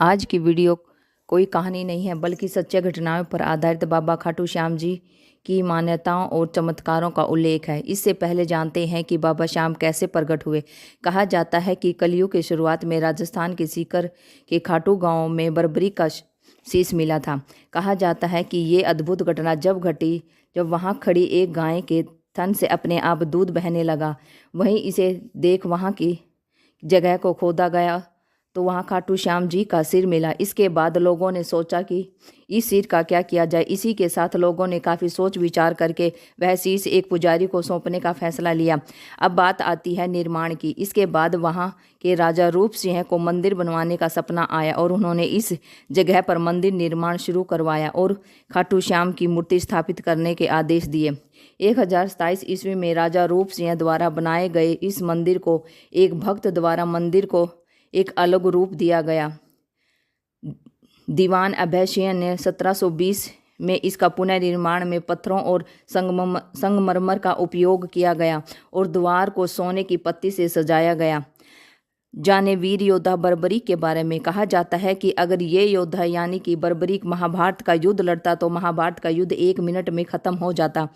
आज की वीडियो कोई कहानी नहीं है बल्कि सच्चे घटनाओं पर आधारित बाबा खाटू श्याम जी की मान्यताओं और चमत्कारों का उल्लेख है। इससे पहले जानते हैं कि बाबा श्याम कैसे प्रकट हुए। कहा जाता है कि कलयुग की शुरुआत में राजस्थान के सीकर के खाटू गांव में बर्बरी का शीश मिला था। कहा जाता है कि ये अद्भुत घटना जब घटी जब वहाँ खड़ी एक गाय के थन से अपने आप दूध बहने लगा। वहीं इसे देख वहाँ की जगह को खोदा गया तो वहाँ खाटू श्याम जी का सिर मिला। इसके बाद लोगों ने सोचा कि इस सिर का क्या किया जाए। इसी के साथ लोगों ने काफ़ी सोच विचार करके वह शीश एक पुजारी को सौंपने का फैसला लिया। अब बात आती है निर्माण की। इसके बाद वहाँ के राजा रूप सिंह को मंदिर बनवाने का सपना आया और उन्होंने इस जगह पर मंदिर निर्माण शुरू करवाया और खाटू श्याम की मूर्ति स्थापित करने के आदेश दिए। 1027 ईस्वी में राजा रूप सिंह द्वारा बनाए गए इस मंदिर को एक भक्त द्वारा मंदिर को एक अलग रूप दिया गया। दीवान अभय सिंह ने 1720 में इसका पुनर्निर्माण में पत्थरों और संगमरमर का उपयोग किया गया और द्वार को सोने की पत्ती से सजाया गया। जाने वीर योद्धा बर्बरी के बारे में। कहा जाता है कि अगर ये योद्धा यानी कि बर्बरी महाभारत का युद्ध लड़ता तो महाभारत का युद्ध 1 मिनट में खत्म हो जाता।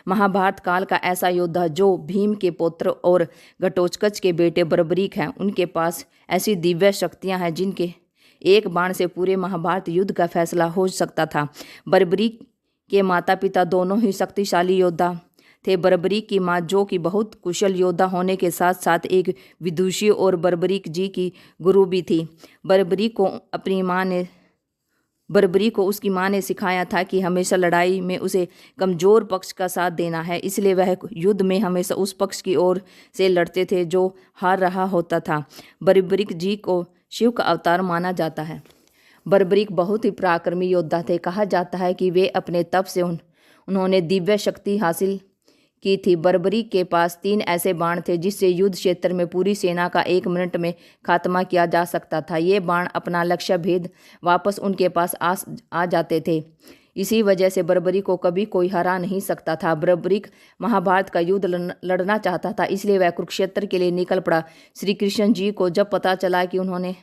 महाभारत काल का ऐसा योद्धा जो भीम के पुत्र और घटोत्कच के बेटे बर्बरीक हैं, उनके पास ऐसी दिव्य शक्तियां हैं जिनके एक बाण से पूरे महाभारत युद्ध का फैसला हो सकता था। बर्बरीक के माता पिता दोनों ही शक्तिशाली योद्धा थे। बर्बरीक की माँ जो कि बहुत कुशल योद्धा होने के साथ साथ एक विदुषी और बर्बरीक जी की गुरु भी थी। बर्बरी को उसकी माँ ने सिखाया था कि हमेशा लड़ाई में उसे कमज़ोर पक्ष का साथ देना है। इसलिए वह युद्ध में हमेशा उस पक्ष की ओर से लड़ते थे जो हार रहा होता था। बर्बरीक जी को शिव का अवतार माना जाता है। बर्बरीक बहुत ही पराक्रमी योद्धा थे। कहा जाता है कि वे अपने तप से उन्होंने दिव्य शक्ति हासिल की थी। बर्बरी के पास 3 ऐसे बाण थे जिससे युद्ध क्षेत्र में पूरी सेना का 1 मिनट में खात्मा किया जा सकता था। ये बाण अपना लक्ष्य भेद वापस उनके पास आ जाते थे। इसी वजह से बर्बरी को कभी कोई हरा नहीं सकता था। बर्बरीक महाभारत का युद्ध लड़ना चाहता था, इसलिए वह कुरुक्षेत्र के लिए निकल पड़ा। श्री कृष्ण जी को जब पता चला कि उन्हें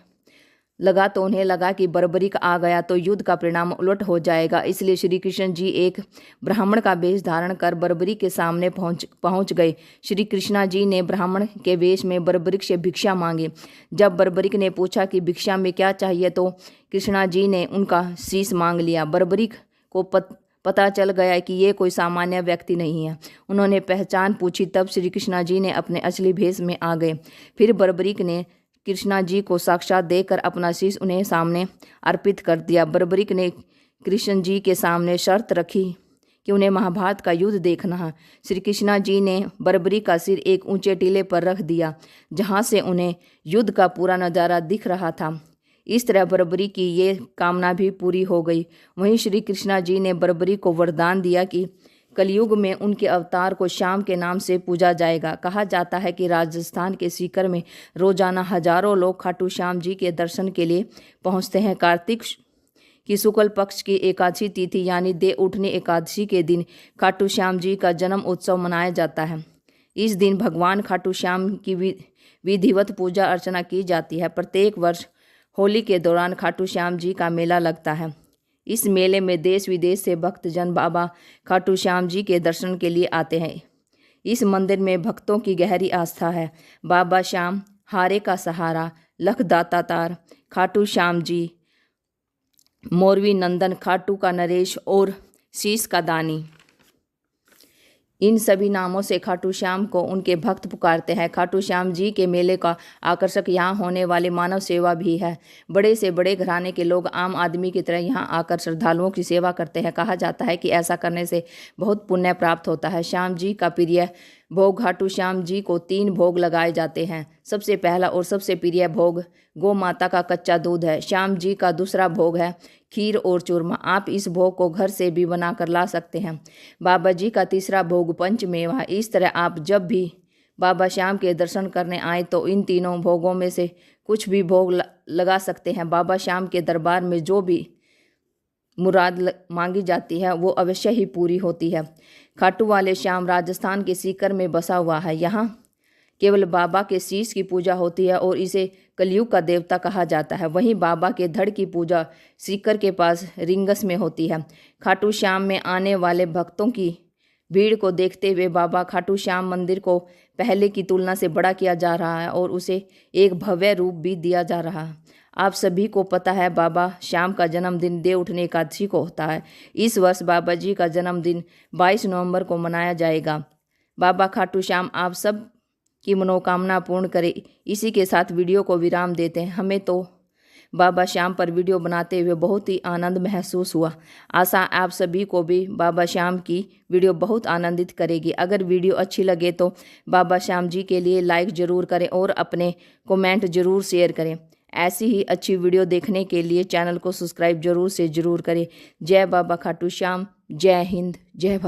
लगा कि बर्बरीक आ गया तो युद्ध का परिणाम उलट हो जाएगा। इसलिए श्री कृष्ण जी एक ब्राह्मण का वेश धारण कर बर्बरीक के सामने पहुंच गए। श्री कृष्णा जी ने ब्राह्मण के वेश में बर्बरीक से भिक्षा मांगी। जब बर्बरीक ने पूछा कि भिक्षा में क्या चाहिए तो कृष्णा जी ने उनका शीश मांग लिया। बर्बरीक को पता चल गया कि ये कोई सामान्य व्यक्ति नहीं है। उन्होंने पहचान पूछी, तब श्री कृष्णा जी ने अपने असली भेष में आ गए। फिर बर्बरीक ने कृष्णा जी को साक्षात देकर अपना शीश उन्हें सामने अर्पित कर दिया। बर्बरीक ने कृष्ण जी के सामने शर्त रखी कि उन्हें महाभारत का युद्ध देखना है। श्री कृष्णा जी ने बर्बरीक का सिर एक ऊंचे टीले पर रख दिया जहां से उन्हें युद्ध का पूरा नज़ारा दिख रहा था। इस तरह बर्बरीक की ये कामना भी पूरी हो गई। वहीं श्री कृष्णा जी ने बर्बरीक को वरदान दिया कि कलयुग में उनके अवतार को श्याम के नाम से पूजा जाएगा। कहा जाता है कि राजस्थान के सीकर में रोजाना हजारों लोग खाटू श्याम जी के दर्शन के लिए पहुंचते हैं। कार्तिक की शुक्ल पक्ष की एकादशी तिथि यानी दे उठनी एकादशी के दिन खाटू श्याम जी का जन्म उत्सव मनाया जाता है। इस दिन भगवान खाटू श्याम की विधिवत पूजा अर्चना की जाती है। प्रत्येक वर्ष होली के दौरान खाटू श्याम जी का मेला लगता है। इस मेले में देश विदेश से भक्तजन बाबा खाटू श्याम जी के दर्शन के लिए आते हैं। इस मंदिर में भक्तों की गहरी आस्था है। बाबा श्याम, हारे का सहारा, लख दातातार, खाटू श्याम जी, मोरवी नंदन, खाटू का नरेश और शीश का दानी, इन सभी नामों से खाटू श्याम को उनके भक्त पुकारते हैं। खाटू श्याम जी के मेले का आकर्षक यहाँ होने वाले मानव सेवा भी है। बड़े से बड़े घराने के लोग आम आदमी की तरह यहाँ आकर श्रद्धालुओं की सेवा करते हैं। कहा जाता है कि ऐसा करने से बहुत पुण्य प्राप्त होता है। श्याम जी का प्रिय भोग खाटू श्याम जी को 3 भोग लगाए जाते हैं। सबसे पहला और सबसे प्रिय भोग गौ माता का कच्चा दूध है। श्याम जी का दूसरा भोग है खीर और चूरमा। आप इस भोग को घर से भी बना कर ला सकते हैं। बाबा जी का तीसरा भोग पंचमेवा। इस तरह आप जब भी बाबा श्याम के दर्शन करने आए तो इन तीनों भोगों में से कुछ भी भोग लगा सकते हैं। बाबा श्याम के दरबार में जो भी मुराद मांगी जाती है वो अवश्य ही पूरी होती है। खाटू वाले श्याम राजस्थान के सीकर में बसा हुआ है। यहाँ केवल बाबा के शीश की पूजा होती है और इसे कलयुग का देवता कहा जाता है। वहीं बाबा के धड़ की पूजा सीकर के पास रिंगस में होती है। खाटू श्याम में आने वाले भक्तों की भीड़ को देखते हुए बाबा खाटू श्याम मंदिर को पहले की तुलना से बड़ा किया जा रहा है और उसे एक भव्य रूप भी दिया जा रहा है। आप सभी को पता है बाबा श्याम का जन्मदिन देव उठने एकादशी को होता है। इस वर्ष बाबा जी का जन्मदिन 22 नवंबर को मनाया जाएगा। बाबा खाटू श्याम आप सब की मनोकामना पूर्ण करे। इसी के साथ वीडियो को विराम देते हैं। हमें तो बाबा श्याम पर वीडियो बनाते हुए बहुत ही आनंद महसूस हुआ। आशा आप सभी को भी बाबा श्याम की वीडियो बहुत आनंदित करेगी। अगर वीडियो अच्छी लगे तो बाबा श्याम जी के लिए लाइक ज़रूर करें और अपने कमेंट ज़रूर शेयर करें। ऐसी ही अच्छी वीडियो देखने के लिए चैनल को सब्सक्राइब ज़रूर से ज़रूर करें। जय बाबा खाटू श्याम, जय हिंद, जय भारत।